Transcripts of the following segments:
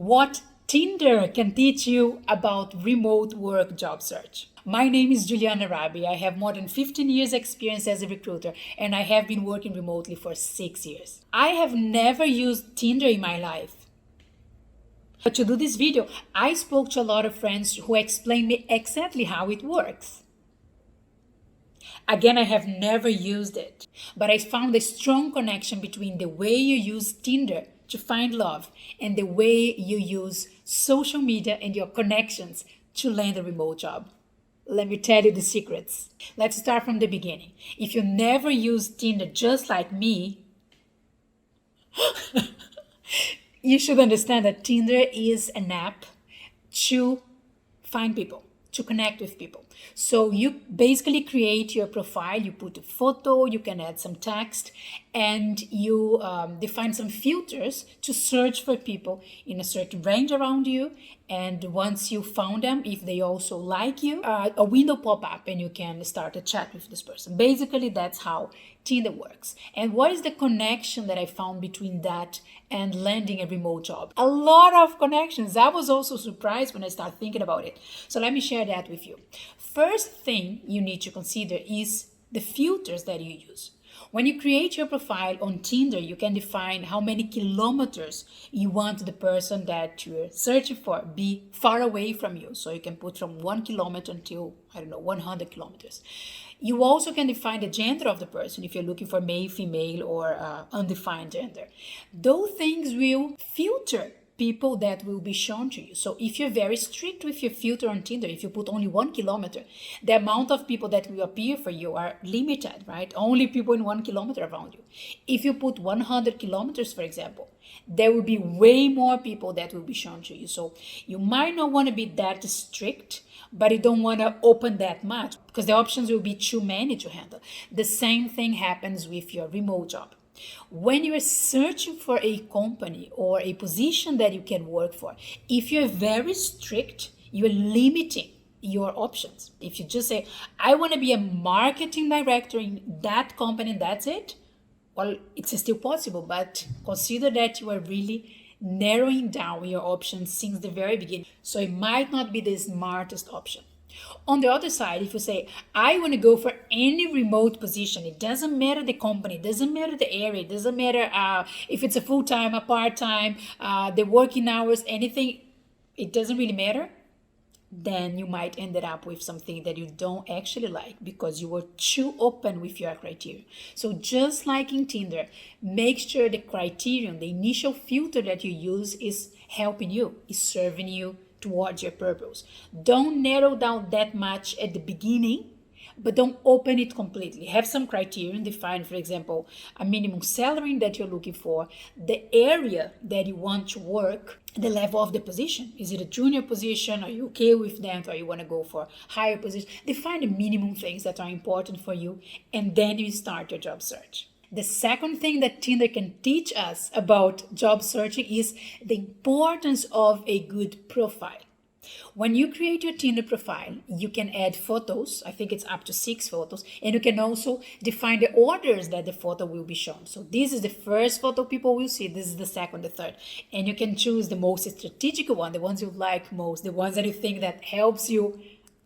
what Tinder can teach you about remote work job search. My name is Juliana Rabbi. I have more than 15 years experience as a recruiter and I have been working remotely for 6 years. I have never used Tinder in my life. But to do this video, I spoke to a lot of friends who explained me exactly how it works. Again, I have never used it, but I found a strong connection between the way you use Tinder to find love and the way you use social media and your connections to land a remote job. Let me tell you the secrets. Let's start from the beginning. If you never used Tinder just like me, you should understand that Tinder is an app to find people, to connect with people. So you basically create your profile, you put a photo, you can add some text, and you define some filters to search for people in a certain range around you. And once you found them, if they also like you, a window pop up and you can start a chat with this person. Basically, that's how Tinder works. And what is the connection that I found between that and landing a remote job? A lot of connections. I was also surprised when I started thinking about it. So let me share that with you. First thing you need to consider is the filters that you use. When you create your profile on Tinder, you can define how many kilometers you want the person that you're searching for be far away from you. So you can put from 1 kilometer until, 100 kilometers. You also can define the gender of the person if you're looking for male, female, or undefined gender. Those things will filter people that will be shown to you. So if you're very strict with your filter on Tinder, if you put only 1 kilometer, the amount of people that will appear for you are limited, right? Only people in 1 kilometer around you. If you put 100 kilometers, for example, there will be way more people that will be shown to you. So you might not want to be that strict, but you don't want to open that much because the options will be too many to handle. The same thing happens with your remote job. When you are searching for a company or a position that you can work for, if you're very strict, you're limiting your options. If you just say, I want to be a marketing director in that company and that's it, well, it's still possible, but consider that you are really narrowing down your options since the very beginning. So it might not be the smartest option. On the other side, if you say, I want to go for any remote position, it doesn't matter the company, it doesn't matter the area, it doesn't matter if it's a full-time, a part-time, the working hours, anything, it doesn't really matter, then you might end up with something that you don't actually like because you were too open with your criteria. So just like in Tinder, make sure the criterion, the initial filter that you use is helping you, is serving you towards your purpose. Don't narrow down that much at the beginning, but don't open it completely. Have some criterion, define, for example, a minimum salary that you're looking for, the area that you want to work, the level of the position. Is it a junior position? Are you okay with that? Or you want to go for higher position? Define the minimum things that are important for you, and then you start your job search. The second thing that Tinder can teach us about job searching is the importance of a good profile. When you create your Tinder profile, you can add photos. I think it's up to 6 photos. And you can also define the orders that the photo will be shown. So this is the first photo people will see. This is the second, the third. And you can choose the most strategic one, the ones you like most, the ones that you think that helps you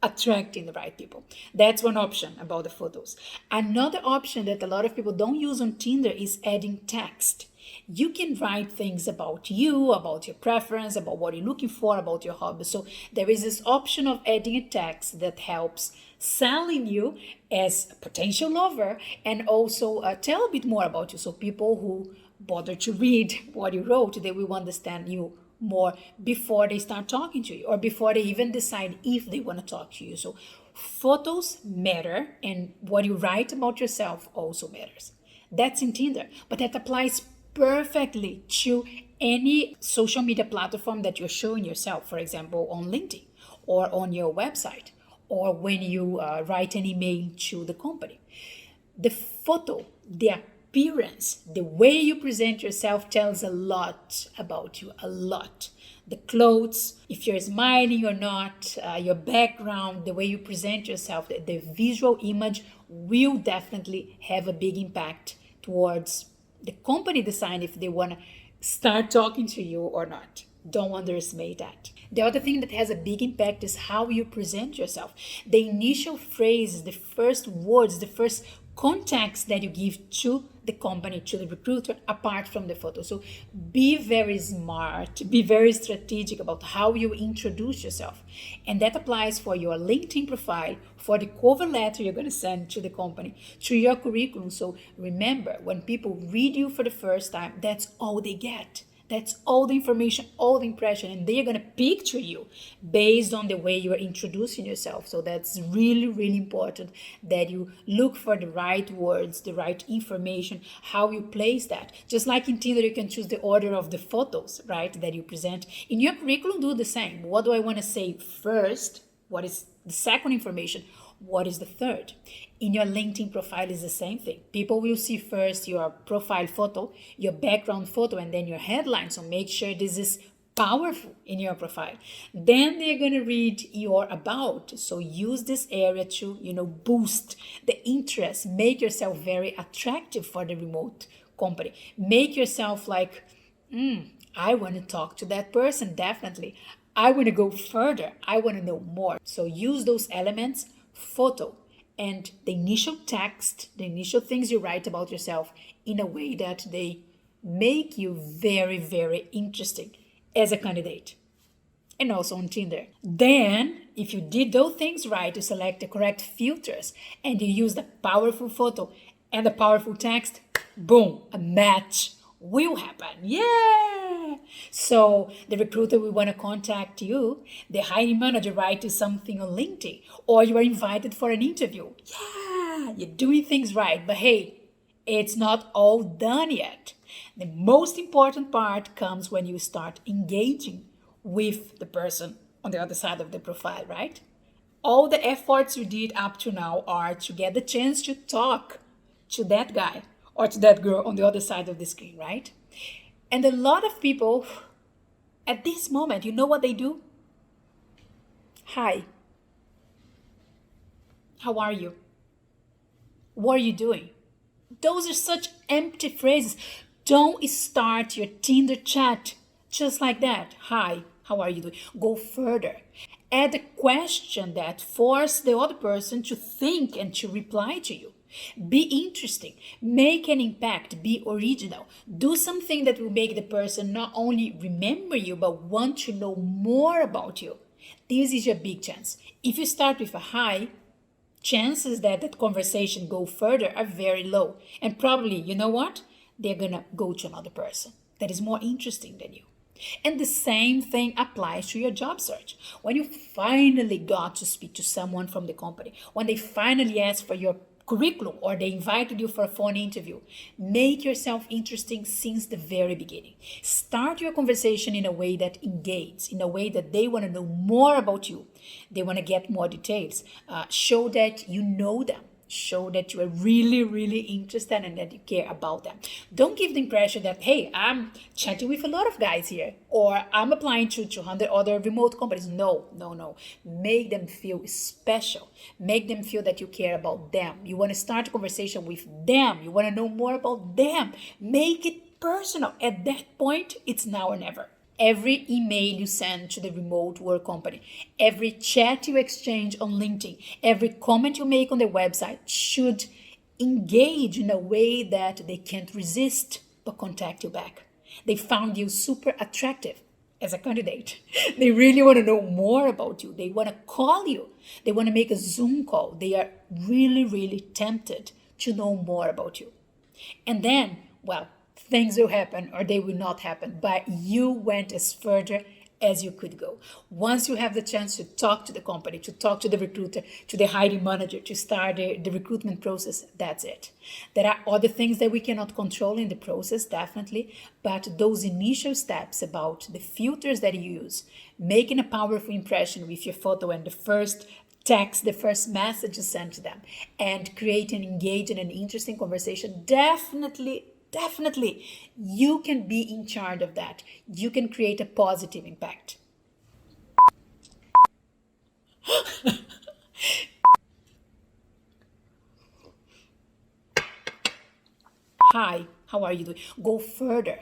attracting the right people. That's one option about the photos. Another option that a lot of people don't use on Tinder is adding text. You can write things about you, about your preference, about what you're looking for, about your hobbies. So there is this option of adding a text that helps selling you as a potential lover and also tell a bit more about you. So people who bother to read what you wrote, they will understand you more before they start talking to you or before they even decide if they want to talk to you. So photos matter and what you write about yourself also matters. That's in Tinder, but that applies perfectly to any social media platform that you're showing yourself, for example, on LinkedIn or on your website or when you write an email to the company. The photo, the appearance, the way you present yourself tells a lot about you, a lot. The clothes, if you're smiling or not, your background, the way you present yourself, the visual image will definitely have a big impact towards the company decide if they want to start talking to you or not. Don't underestimate that. The other thing that has a big impact is how you present yourself. The initial phrases, the first words, the first context that you give to the company, to the recruiter, apart from the photo. So be very smart, be very strategic about how you introduce yourself. And that applies for your LinkedIn profile, for the cover letter you're going to send to the company, to your curriculum. So remember, when people read you for the first time, that's all they get. That's all the information, all the impression, and they're going to picture you based on the way you are introducing yourself. So that's really, really important that you look for the right words, the right information, how you place that. Just like in Tinder, you can choose the order of the photos, right, that you present. In your curriculum, do the same. What do I want to say first? What is the second information? What is the third? In your LinkedIn profile is the same thing. People will see first your profile photo, your background photo, and then your headline. So make sure this is powerful in your profile. Then they're going to read your about. So use this area to, boost the interest. Make yourself very attractive for the remote company. Make yourself like, I want to talk to that person, definitely. I want to go further. I want to know more. So use those elements, photo, and the initial text, the initial things you write about yourself in a way that they make you very, very interesting as a candidate. And also on Tinder. Then, if you did those things right, you select the correct filters and you use the powerful photo and the powerful text, boom, a match will happen. Yeah! So the recruiter will want to contact you. The hiring manager writes something on LinkedIn, or you are invited for an interview. Yeah, you're doing things right. But hey, it's not all done yet. The most important part comes when you start engaging with the person on the other side of the profile, right? All the efforts you did up to now are to get the chance to talk to that guy or to that girl on the other side of the screen, right? And a lot of people at this moment, you know what they do? Hi, how are you? What are you doing? Those are such empty phrases. Don't start your Tinder chat just like that. Hi, how are you doing? Go further. Add a question that forces the other person to think and to reply to you. Be interesting. Make an impact. Be original. Do something that will make the person not only remember you, but want to know more about you. This is your big chance. If you start with a hi, chances that that conversation go further are very low. And probably, you know what? They're going to go to another person that is more interesting than you. And the same thing applies to your job search. When you finally got to speak to someone from the company, when they finally asked for your curriculum or they invited you for a phone interview, make yourself interesting since the very beginning. Start your conversation in a way that engages, in a way that they want to know more about you. They want to get more details. Show that you know them. Show that you are really, really interested and that you care about them. Don't give the impression that, hey, I'm chatting with a lot of guys here or I'm applying to 200 other remote companies. No. Make them feel special. Make them feel that you care about them. You want to start a conversation with them. You want to know more about them. Make it personal. At that point, it's now or never. Every email you send to the remote work company, every chat you exchange on LinkedIn, every comment you make on their website should engage in a way that they can't resist but contact you back. They found you super attractive as a candidate. They really want to know more about you. They want to call you. They want to make a Zoom call. They are really, really tempted to know more about you. And then, well, things will happen or they will not happen, but you went as further as you could go. Once you have the chance to talk to the company, to talk to the recruiter, to the hiring manager, to start the recruitment process, that's it. There are other things that we cannot control in the process, definitely, but those initial steps about the filters that you use, making a powerful impression with your photo and the first text, the first message you send to them, and create an engaging and interesting conversation, definitely, you can be in charge of that. You can create a positive impact. Hi, how are you doing? Go further.